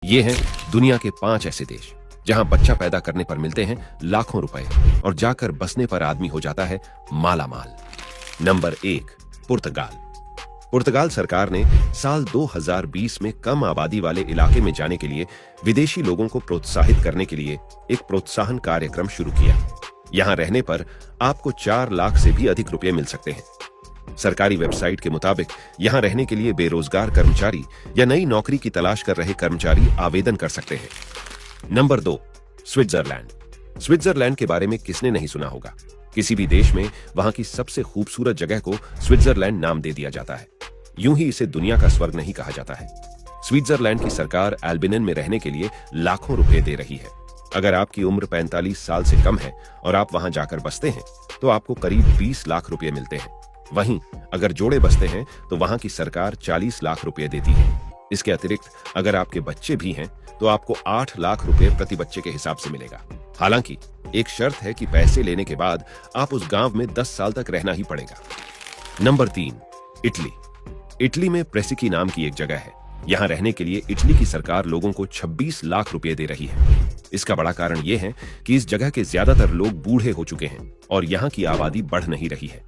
ये हैं दुनिया के 5 ऐसे देश जहां बच्चा पैदा करने पर मिलते हैं लाखों रुपए और जाकर बसने पर आदमी हो जाता है माला माल। नंबर 1, पुर्तगाल। पुर्तगाल सरकार ने साल 2020 में कम आबादी वाले इलाके में जाने के लिए विदेशी लोगों को प्रोत्साहित करने के लिए एक प्रोत्साहन कार्यक्रम शुरू किया। यहां रहने पर आपको 4 लाख से भी अधिक रुपए मिल सकते हैं। सरकारी वेबसाइट के मुताबिक यहां रहने के लिए बेरोजगार कर्मचारी या नई नौकरी की तलाश कर रहे कर्मचारी आवेदन कर सकते हैं। Number 2, Switzerland. स्विट्जरलैंड के बारे में किसने नहीं सुना होगा। किसी भी देश में वहां की सबसे खूबसूरत जगह को स्विट्जरलैंड नाम दे दिया जाता है। यूं ही इसे दुनिया का स्वर्ग नहीं कहा जाता है। स्विट्जरलैंड की सरकार एल्बिनन में रहने के लिए लाखों रुपए दे रही है। अगर आपकी उम्र 45 साल से कम है और आप वहां जाकर बसते हैं तो आपको करीब 20 लाख रुपए मिलते हैं। वहीं अगर जोड़े बसते हैं तो वहां की सरकार 40 लाख रुपए देती है। इसके अतिरिक्त अगर आपके बच्चे भी हैं तो आपको 8 लाख रुपए प्रति बच्चे के हिसाब से मिलेगा। हालांकि एक शर्त है कि पैसे लेने के बाद आप उस गांव में 10 साल तक रहना ही पड़ेगा। Number 3, Italy. इटली में प्रेसिकी नाम की एक जगह है। यहां रहने के लिए इटली की सरकार लोगों को 26 लाख रुपए दे रही है। इसका बड़ा कारण यह है कि इस जगह के ज्यादातर लोग बूढ़े हो चुके हैं और यहाँ की आबादी बढ़ नहीं रही है।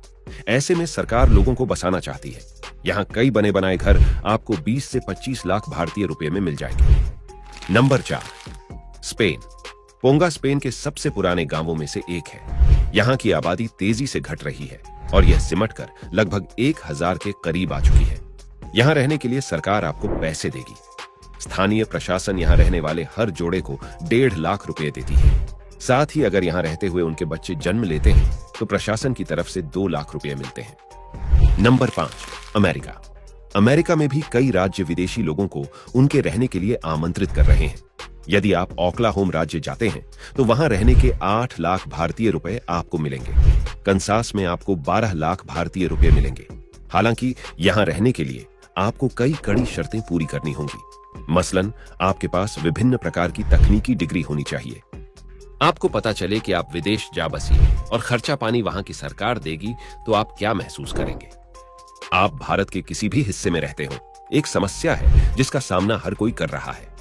ऐसे में सरकार लोगों को बसाना चाहती है। यहाँ कई बने बनाए घर आपको 20 से 25 लाख भारतीय रुपए में मिल जाएंगे। Number 4, Spain. पोंगा स्पेन के सबसे पुराने गांवों में से एक है। यहाँ की आबादी तेजी से घट रही है और यह सिमटकर लगभग 1000 के करीब आ चुकी है। यहाँ रहने के लिए सरकार आपको पैसे देगी। स्थानीय प्रशासन यहाँ रहने वाले हर जोड़े को 1.5 लाख रुपए देती है। साथ ही अगर यहाँ रहते हुए उनके बच्चे जन्म लेते हैं तो प्रशासन की तरफ से 2 लाख रुपए मिलते हैं। Number 5, America. अमेरिका में भी कई राज्य विदेशी लोगों को उनके रहने के लिए आमंत्रित कर रहे हैं। यदि आप ओक्लाहोमा राज्य जाते हैं तो वहां रहने के 8 लाख भारतीय रुपए आपको मिलेंगे। कंसास में आपको 12 लाख भारतीय रुपए मिलेंगे। हालांकि यहां रहने के लिए आपको कई कड़ी शर्तें पूरी करनी होंगी। मसलन आपके पास विभिन्न प्रकार की तकनीकी डिग्री होनी चाहिए। आपको पता चले कि आप विदेश जा बसिए और खर्चा पानी वहां की सरकार देगी तो आप क्या महसूस करेंगे। आप भारत के किसी भी हिस्से में रहते हो, एक समस्या है जिसका सामना हर कोई कर रहा है।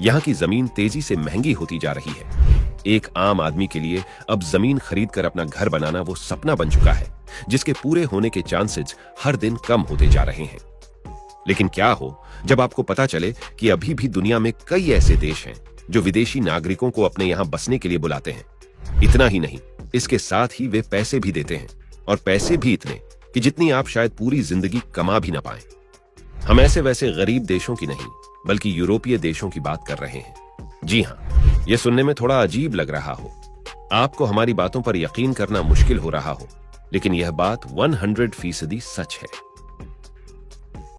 यहाँ की जमीन तेजी से महंगी होती जा रही है। एक आम आदमी के लिए अब जमीन खरीद कर अपना घर बनाना वो सपना बन चुका है जिसके पूरे होने के चांसेस हर दिन कम होते जा रहे हैं। लेकिन क्या हो जब आपको पता चले कि अभी भी दुनिया में कई ऐसे देश हैं जो विदेशी नागरिकों को अपने यहाँ बसने के लिए बुलाते हैं। इतना ही नहीं, इसके साथ ही वे पैसे भी देते हैं और पैसे भी इतने कि जितनी आप शायद पूरी जिंदगी कमा भी ना पाएं। हम ऐसे वैसे गरीब देशों की नहीं बल्कि यूरोपीय देशों की बात कर रहे हैं। जी हाँ, यह सुनने में थोड़ा अजीब लग रहा हो, आपको हमारी बातों पर यकीन करना मुश्किल हो रहा हो, लेकिन यह बात 100% सच है।